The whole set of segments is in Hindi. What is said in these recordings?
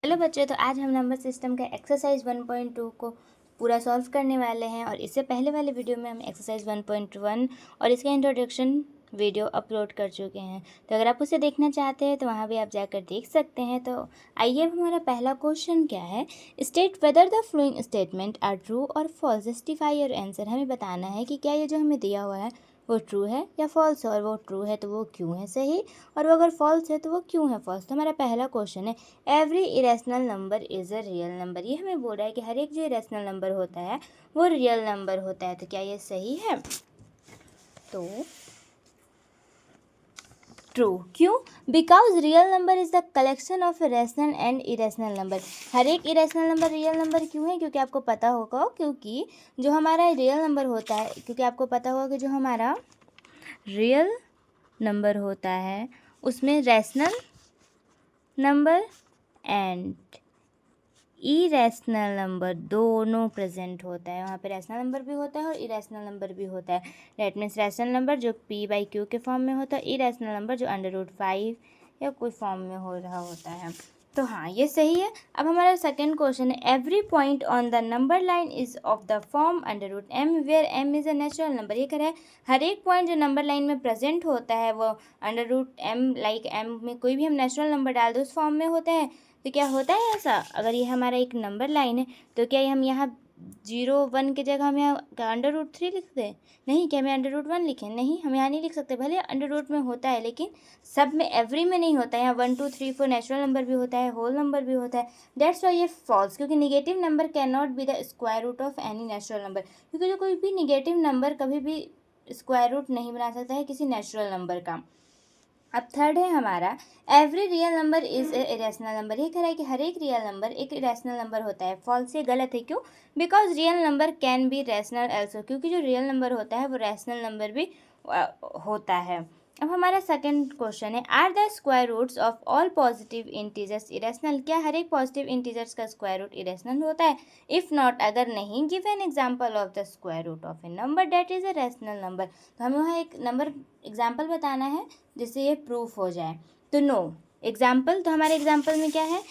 हेलो बच्चों, तो आज हम नंबर सिस्टम का एक्सरसाइज 1.2 को पूरा सॉल्व करने वाले हैं। और इससे पहले वाले वीडियो में हम एक्सरसाइज 1.1 और इसका इंट्रोडक्शन वीडियो अपलोड कर चुके हैं। तो अगर आप उसे देखना चाहते हैं तो वहाँ भी आप जाकर देख सकते हैं। तो आइए, अब हमारा पहला क्वेश्चन क्या है। State whether the following statement are true और फॉल्स, जस्टिफाई योर आंसर। हमें बताना है कि क्या ये जो हमें दिया हुआ है वो ट्रू है या फॉल्स है, और वो ट्रू है तो वो क्यों है सही, और वो अगर फॉल्स है तो वो क्यों है फॉल्स। तो हमारा पहला क्वेश्चन है, every irrational number is a real number. ये हमें बोल रहा है कि हर एक जो इरेशनल नंबर होता है वो रियल नंबर होता है। तो क्या ये सही है? तो ट्रू। क्यों? Because real number is the collection of rational and irrational number. हर एक इरेशनल नंबर रियल नंबर क्यों है? क्योंकि आपको पता होगा, क्योंकि जो हमारा रियल नंबर होता है, क्योंकि आपको पता होगा कि जो हमारा रियल नंबर होता है उसमें rational number and irrational number दोनों प्रेजेंट होता है। वहाँ पे रैशनल नंबर भी होता है और इरेशनल नंबर भी होता है। डेट मीन्स रैशनल नंबर जो p/q के फॉर्म में होता है, इरेशनल नंबर जो √5 या कोई फॉर्म में हो रहा होता है। तो हाँ, ये सही है। अब हमारा सेकंड क्वेश्चन है, every point on the number line is of the form √m where m is a natural number. ये कह रहा है हर एक पॉइंट जो नंबर लाइन में प्रेजेंट होता है वो √m, लाइक m में कोई भी हम नेचुरल नंबर डाल दो उस फॉर्म में होता है। तो क्या होता है ऐसा? अगर ये हमारा एक नंबर लाइन है तो क्या हम यहाँ 0, 1 की जगह हम यहाँ √3 लिख दें? नहीं। क्या हमें √1 लिखें? नहीं, हम यहाँ नहीं लिख सकते। भले अंडर में होता है लेकिन सब में, एवरी में नहीं होता है। यहाँ 1, 2, 3, 4 नेचुरल नंबर भी होता है, होल नंबर भी होता है। दैट्स वाई ये फॉल्स, क्योंकि negative number can not be the square root of any natural number. क्योंकि जो कोई भी निगेटिव नंबर कभी भी स्क्वायर रूट नहीं बना सकता है किसी नेचुरल नंबर का। अब थर्ड है हमारा, every real number is a irrational number. ये कह रहा है कि हर एक रियल नंबर एक इरेशनल नंबर होता है। फॉल्स, ये गलत है। क्यों? Because real number can be rational also, क्योंकि जो रियल नंबर होता है वो रैशनल नंबर भी होता है। अब हमारा सेकंड क्वेश्चन है, are the square roots of all positive integers irrational. क्या हर एक पॉजिटिव इंटीजर्स का स्क्वायर रूट इरेशनल होता है? इफ़ नॉट, अगर नहीं, give an example of the square root of a number that is a rational number. तो हमें वहाँ एक नंबर एग्जाम्पल बताना है जिससे ये प्रूफ हो जाए। तो नो एग्जाम्पल, तो हमारे एग्जाम्पल में क्या है?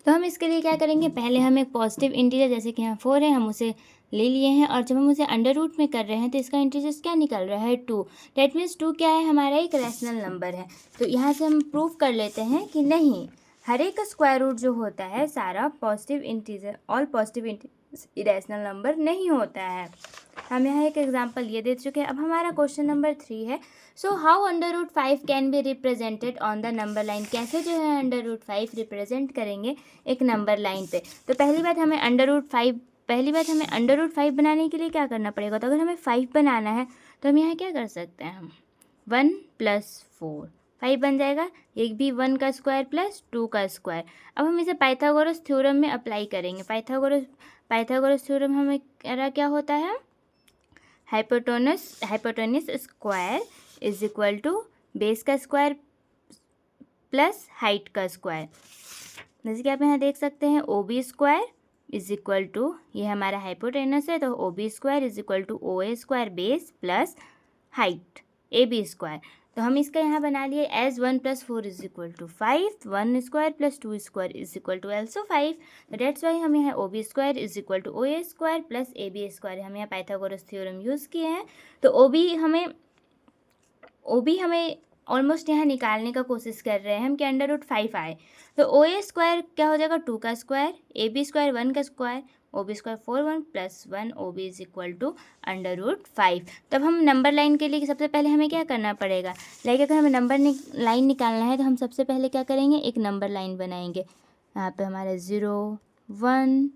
तो हम इसके लिए क्या करेंगे, पहले हम एक पॉजिटिव इंटीजर, जैसे कि यहाँ 4 है, हम उसे ले लिए हैं। और जब हम उसे अंडर रूट में कर रहे हैं तो इसका इंटीजर्स क्या निकल रहा है? 2। डेट मीन्स 2 क्या है? हमारा एक रैशनल नंबर है। तो यहाँ से हम प्रूफ कर लेते हैं कि नहीं, हर एक का स्क्वायर रूट जो होता है सारा positive integer, all positive integer irrational number नहीं होता है। हम यहाँ एक एग्जाम्पल ये दे चुके हैं। अब हमारा क्वेश्चन नंबर 3 है, so how √5 can be represented on the number line. कैसे जो है √5 रिप्रेजेंट करेंगे एक नंबर लाइन पे? तो पहली बात हमें √5 बनाने के लिए क्या करना पड़ेगा? तो अगर हमें 5 बनाना है तो हम यहाँ क्या कर सकते हैं, हम 1 + 4 5 बन जाएगा। एक भी 1 का स्क्वायर प्लस 2 का स्क्वायर। अब हम इसे पाइथागोरस थ्योरम में अप्लाई करेंगे। पाइथागोरस थ्योरम हमें क्या होता है, hypotenuse square is equal to base का स्क्वायर प्लस हाइट का स्क्वायर। जैसे कि आप यहाँ देख सकते हैं, OB square is equal to, ये हमारा हाइपोटेनस है तो OB square is equal to OA square base plus height AB square. तो हम इसका यहाँ बना लिए as 1 + 4 is equal to 5, 1 square plus 2 square is equal to also 5। तो डेट्स वाई हम यहाँ OB square is equal to OA square plus AB square, हम यहाँ पाइथागोरस थ्योरम यूज़ किए हैं। तो OB हमें ऑलमोस्ट यहाँ निकालने का कोशिश कर रहे हैं हम कि √5 आए। तो OA स्क्वायर क्या हो जाएगा, 2 का स्क्वायर, AB स्क्वायर 1 का square, OB square 4 1 + 1 OB is equal to √5। तब हम नंबर लाइन के लिए सबसे पहले हमें क्या करना पड़ेगा, लाइक अगर हमें नंबर लाइन निकालना है तो हम सबसे पहले क्या करेंगे, एक नंबर लाइन बनाएंगे। यहाँ पे हमारा 0 1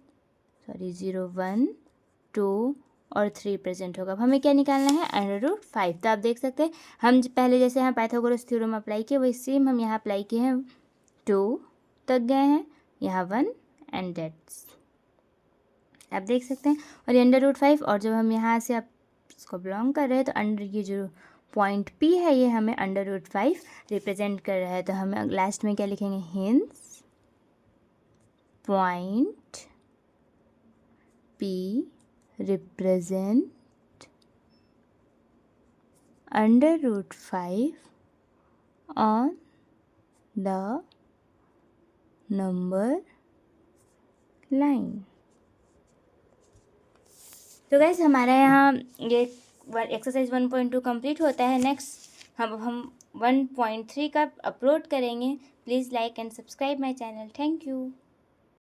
2 और 3 प्रेजेंट होगा। अब हमें क्या निकालना है, √5। तो आप देख सकते हैं हम पहले जैसे यहाँ पाइथागोरस थ्योरम अप्लाई किए वही सेम हम यहाँ अप्लाई किए हैं। 2 तक गए हैं, यहाँ 1 एंड डेट्स, आप देख सकते हैं। और ये √5, और जब हम यहाँ से आप इसको बिलोंग कर रहे हैं तो अंडर ये जो पॉइंट P है ये हमें √5 रिप्रेजेंट कर रहा है। तो हम लास्ट में क्या लिखेंगे, hints point P represent √5 on the number line. तो गाइस हमारा यहाँ ये एक्सरसाइज 1.2 कंप्लीट होता है। नेक्स्ट हम 1.3 का अपलोड करेंगे। Please like and subscribe my channel. Thank you.